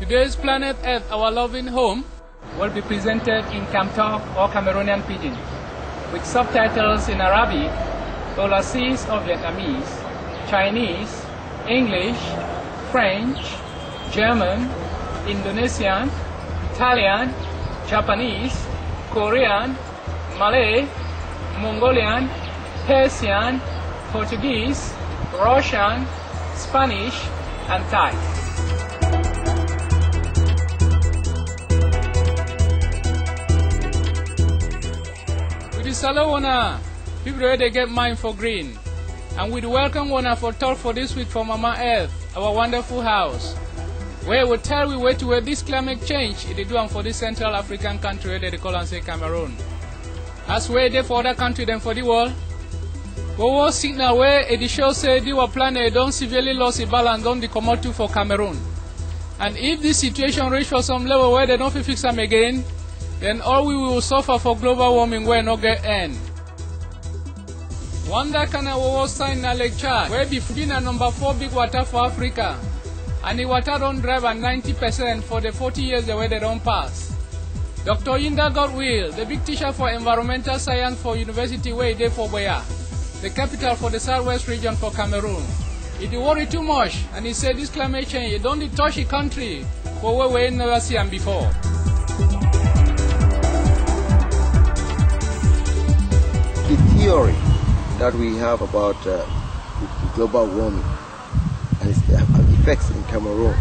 Today's Planet Earth, our loving home, will be presented in Kamtok or Cameroonian Pidgin, with subtitles in Arabic, overseas or Vietnamese, Chinese, English, French, German, Indonesian, Italian, Japanese, Korean, Malay, Mongolian, Persian, Portuguese, Russian, Spanish, and Thai. With the Salo Wana, people they get mine for green. And with welcome Wana for talk for this week from Mama Earth, our wonderful house, where we tell we where to where this climate change is doing for this Central African country where they call and say Cameroon. As where they for other country than for the world. But what signal where it shows say the planet don't severely lost the balance on the commodity for Cameroon. And if this situation reach for some level where they don't fix them again, then all we will suffer for global warming will not get end. Wanda Kana was signed a lecture where between a number 4 big water for Africa. And the water don't drive at 90% for the 40 years the way they don't pass. Dr. Yinda Godwill, the big teacher for environmental science for University where they for Boya, the capital for the southwest region for Cameroon. He worry too much and he said this climate change it don't touch the country for where we never see them before. The theory that we have about global warming and its effects in Cameroon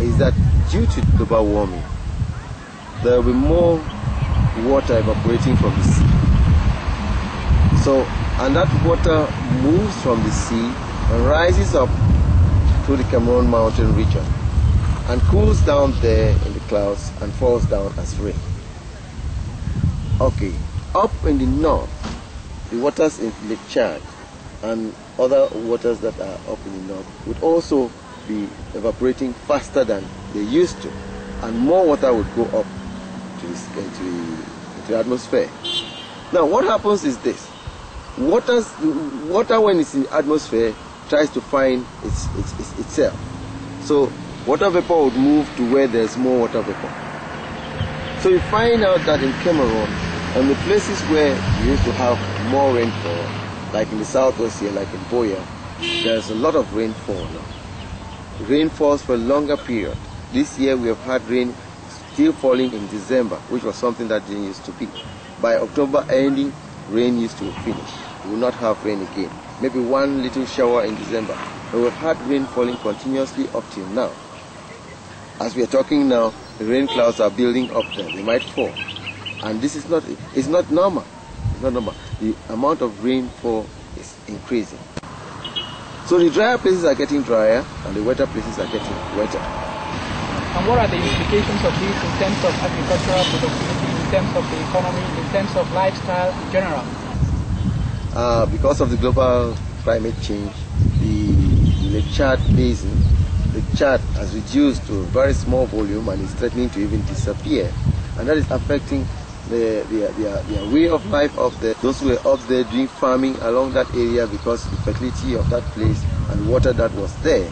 is that due to global warming, there will be more water evaporating from the sea. And that water moves from the sea and rises up through the Cameroon mountain region and cools down there in the clouds and falls down as rain. Okay, up in the north, the waters in Lake Chad and other waters that are up in the north would also be evaporating faster than they used to, and more water would go up into the atmosphere. Now what happens is this: water when it's in the atmosphere tries to find itself. So water vapor would move to where there's more water vapor. So you find out that in Cameroon, and the places where we used to have more rainfall, like in the southwest here, like in Boya, there's a lot of rainfall now. Rain falls for a longer period. This year we have had rain still falling in December, which was something that didn't used to be. By October ending, rain used to finish. We will not have rain again. Maybe one little shower in December. But we've had rain falling continuously up till now. As we are talking now, the rain clouds are building up there. They might fall. And this is not normal. It's not normal. The amount of rainfall is increasing. So the drier places are getting drier and the wetter places are getting wetter. And what are the implications of this in terms of agricultural productivity, in terms of the economy, in terms of lifestyle in general? Because of the global climate change, the Lake Chad basin, the Chad has reduced to a very small volume and is threatening to even disappear. And that is affecting their way of life up there. Those who were up there doing farming along that area, because the fertility of that place and water that was there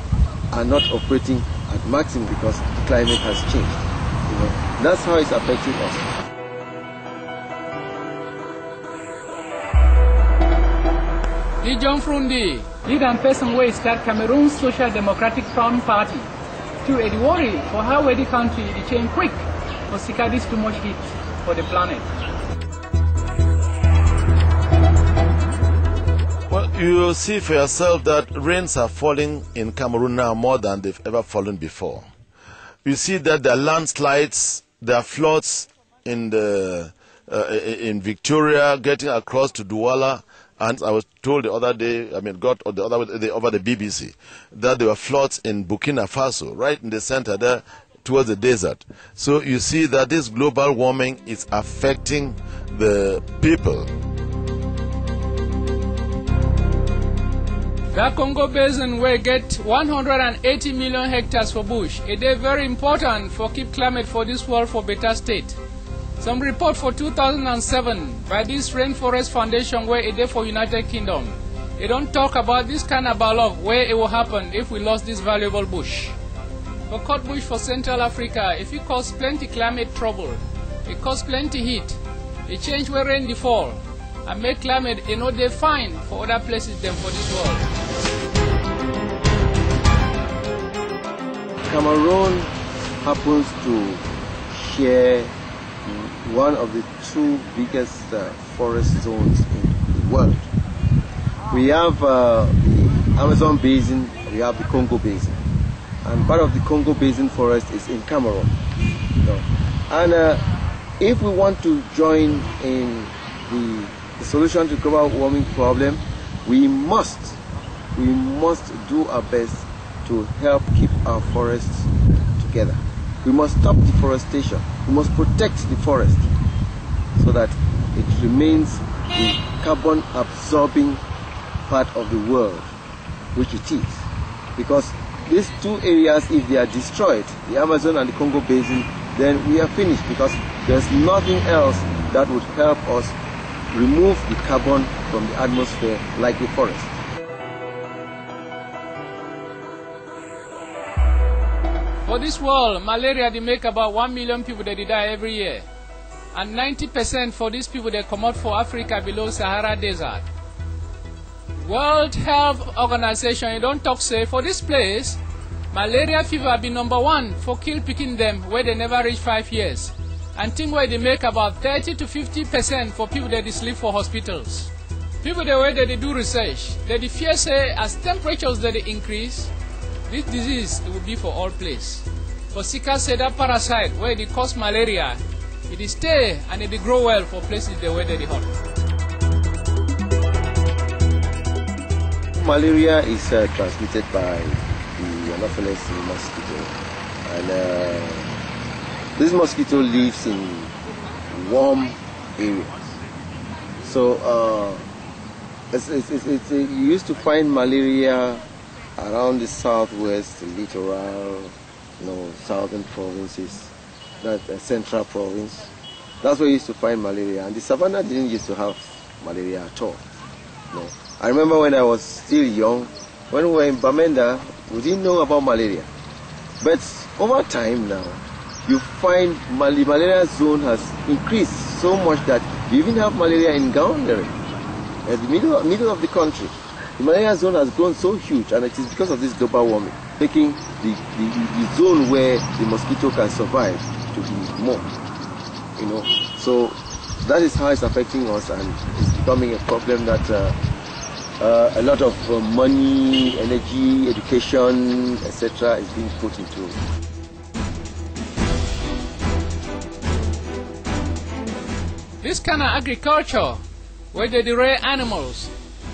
are not operating at maximum because the climate has changed. That's how it's affecting us. John Frundi, lead and person way start Cameroon's Social Democratic Front Party to a worry for how the country is change quick. But Sika is too much heat for the planet. Well, you see for yourself that rains are falling in Cameroon now more than they've ever fallen before. You see that there are landslides, there are floods in Victoria, getting across to Douala. And I was told the other day, over the BBC, that there were floods in Burkina Faso, right in the center there, towards the desert. So you see that this global warming is affecting the people. The Congo Basin will get 180 million hectares for bush. It is very important for keep climate for this world for better state. Some report for 2007 by this Rainforest Foundation where it is for United Kingdom. They don't talk about this kind of dialogue where it will happen if we lost this valuable bush. For codfish for Central Africa, if it cause plenty climate trouble, it cause plenty heat, it change where rain fall, and make climate they fine for other places than for this world. Cameroon happens to share one of the two biggest forest zones in the world. We have the Amazon Basin, we have the Congo Basin. And part of the Congo Basin forest is in Cameroon. And if we want to join in the solution to global warming problem, we must do our best to help keep our forests together. We must stop deforestation. We must protect the forest so that it remains the carbon absorbing part of the world, which it is. Because these two areas, if they are destroyed, the Amazon and the Congo Basin, then we are finished, because there's nothing else that would help us remove the carbon from the atmosphere like the forest. For this world, malaria they make about 1 million people that they die every year. And 90% for these people that come out for Africa below Sahara Desert. World Health Organization, you don't talk say, for this place, malaria fever be #1 for kill picking them where they never reach 5 years. And think where they make about 30 to 50% for people that they sleep for hospitals. People the way that they do research, that the fear say as temperatures that they increase, this disease it will be for all places. For Sika said that parasite where they cause malaria, it is stay and it grow well for places the way that they hot. Malaria is transmitted by the Anopheles mosquito, and this mosquito lives in warm areas. So you used to find malaria around the southwest, the littoral, southern provinces, that central province. That's where you used to find malaria, and the savannah didn't used to have malaria at all. No. I remember when I was still young, when we were in Bamenda, we didn't know about malaria. But over time now, you find the malaria zone has increased so much that you even have malaria in Gaundere, at the middle of the country. The malaria zone has grown so huge, and it is because of this global warming, making the zone where the mosquito can survive to be more. So that is how it's affecting us, and it's becoming a problem that a lot of money, energy, education, etc. is being put into it. This kind of agriculture, where they rear animals,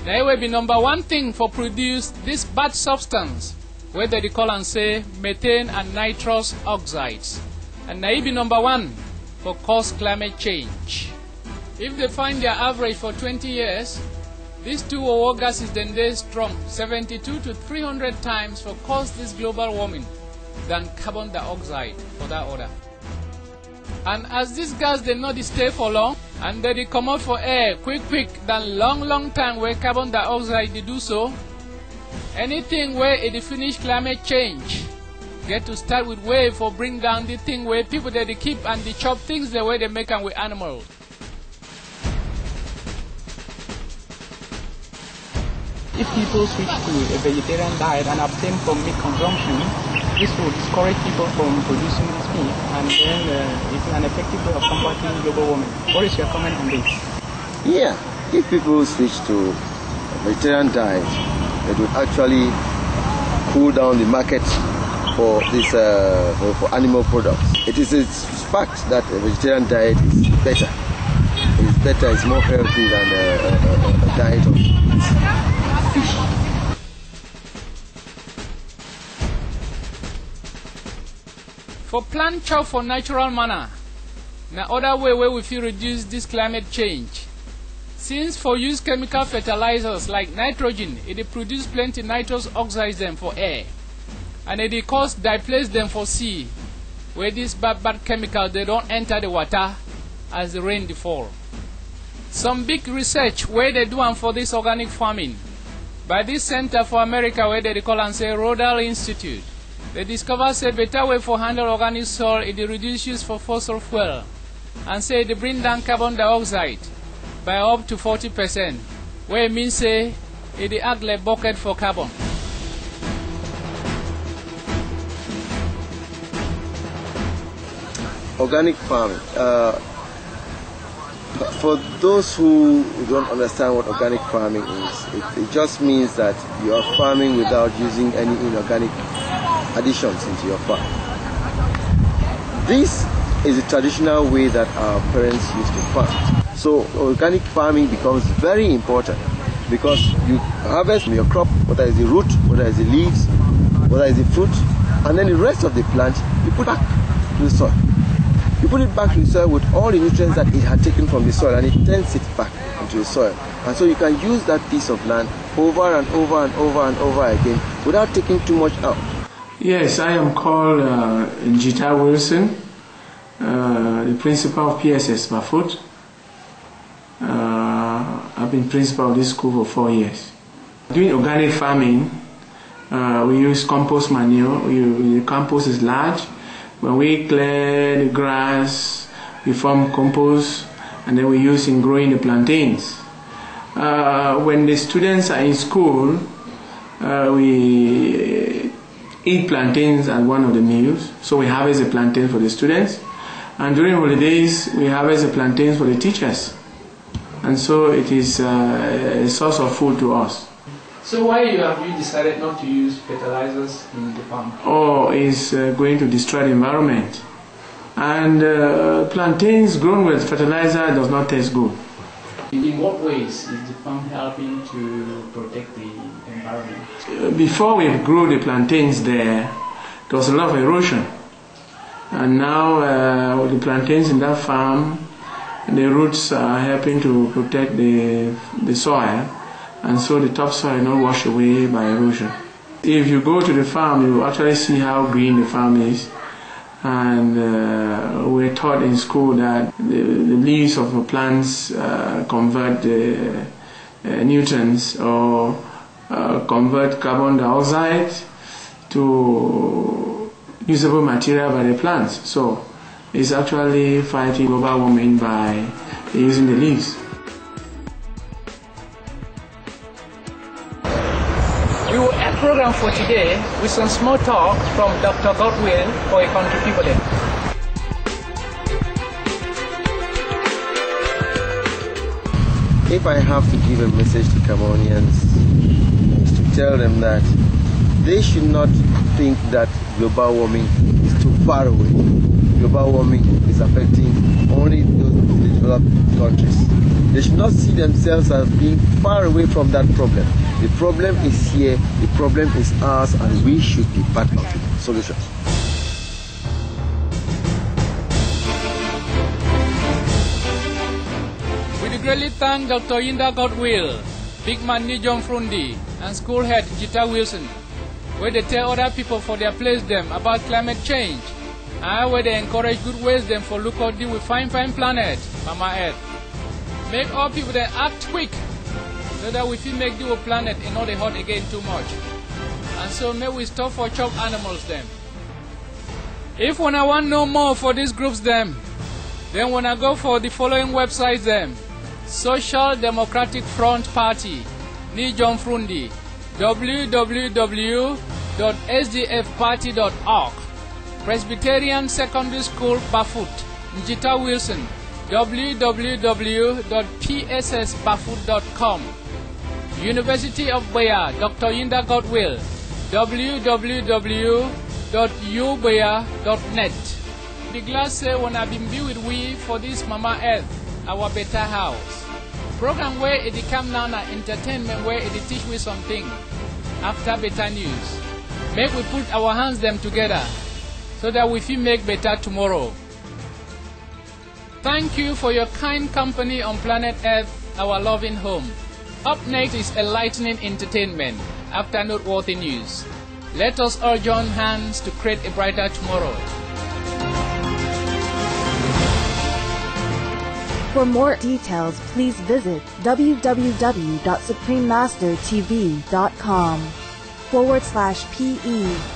they will be #1 thing for produce this bad substance, where they call and say methane and nitrous oxides. And they be #1 for cause climate change. If they find their average for 20 years, these two gases then they strong 72 to 300 times for cause this global warming than carbon dioxide for that order. And as this gas they not stay for long, and they come out for air quick than long time where carbon dioxide they do so, anything where it finish climate change get to start with way for bring down the thing where people that they keep and they chop things the way they make them with animals. If people switch to a vegetarian diet and abstain from meat consumption, this will discourage people from producing this meat, and then it's an effective way of combating global warming. What is your comment on this? Yeah, if people switch to a vegetarian diet, it would actually cool down the market for this for animal products. It is a fact that a vegetarian diet is better. It is better, it's more healthy than a diet of fish. For plant chow for natural manner, now other way where we feel reduce this climate change. Since for use chemical fertilizers like nitrogen, it produce plenty nitrous oxides them for air, and it cause displace them for sea, where these bad chemicals they don't enter the water as the rain fall. Some big research where they do for this organic farming by this Center for America where they call and say Rodal Institute. They discovered a better way for handle organic soil is the reduced use for fossil fuel, and say they bring down carbon dioxide by up to 40%, where it means say it act like bucket for carbon. Organic farming. For those who don't understand what organic farming is, it just means that you are farming without using any inorganic additions into your farm. This is the traditional way that our parents used to farm. So organic farming becomes very important because you harvest your crop, whether it's the root, whether it's the leaves, whether it's the fruit, and then the rest of the plant you put back to the soil. You put it back to the soil with all the nutrients that it had taken from the soil, and it turns it back into the soil. And so you can use that piece of land over and over and over and over again without taking too much out. Yes, I am called Njita Wilson, the principal of PSS Bafut. I've been principal of this school for 4 years. Doing organic farming, we use compost manure. The compost is large. When we clear the grass, we form compost, and then we use in growing the plantains. When the students are in school, we eat plantains at one of the meals. So we harvest the plantains for the students. And during holidays, we harvest the plantains for the teachers. And so it is a source of food to us. So why have you decided not to use fertilizers in the farm? Oh, it's going to destroy the environment. And plantains grown with fertilizer does not taste good. In what ways is the farm helping to protect the environment? Before we grew the plantains there was a lot of erosion. And now with the plantains in that farm, the roots are helping to protect the soil. And so the topsoil is not washed away by erosion. If you go to the farm, you will actually see how green the farm is. And we're taught in school that the leaves of the plants convert the nutrients or convert carbon dioxide to usable material by the plants. So it's actually fighting global warming by using the leaves. We will end program for today with some small talk from Dr. Godwill for a country people. If I have to give a message to Cameroonians, is to tell them that they should not think that global warming is too far away. Global warming is affecting only those developed countries. They should not see themselves as being far away from that problem. The problem is here, the problem is ours, and we should be part of the solution. We greatly thank Dr. Yinda Godwill, Big Man John Frundi, and school head Njita Wilson, where they tell other people for their place them about climate change, and where they encourage good ways them for look out deal with fine planet, Mama Earth. Make all people then act quick, so that we feel make the planet and not the hot again too much. And so may we stop for chop animals them. If when I want no more for these groups them, then when I go for the following websites them: Social Democratic Front Party, John Frundi, www.sdfparty.org, Presbyterian Secondary School Bafut, Njita Wilson, www.pssbafut.com, University of Beya, Dr. Yinda Godwill, www.ubeya.net. The glass say when I've been with we for this Mama Earth, our better house. Program where it come now na entertainment where it teach we something after better news. Make we put our hands them together so that we feel make better tomorrow. Thank you for your kind company on planet Earth, our loving home. Up next is enlightening entertainment after noteworthy news. Let us all join hands to create a brighter tomorrow. For more details, please visit www.suprememastertv.com/PE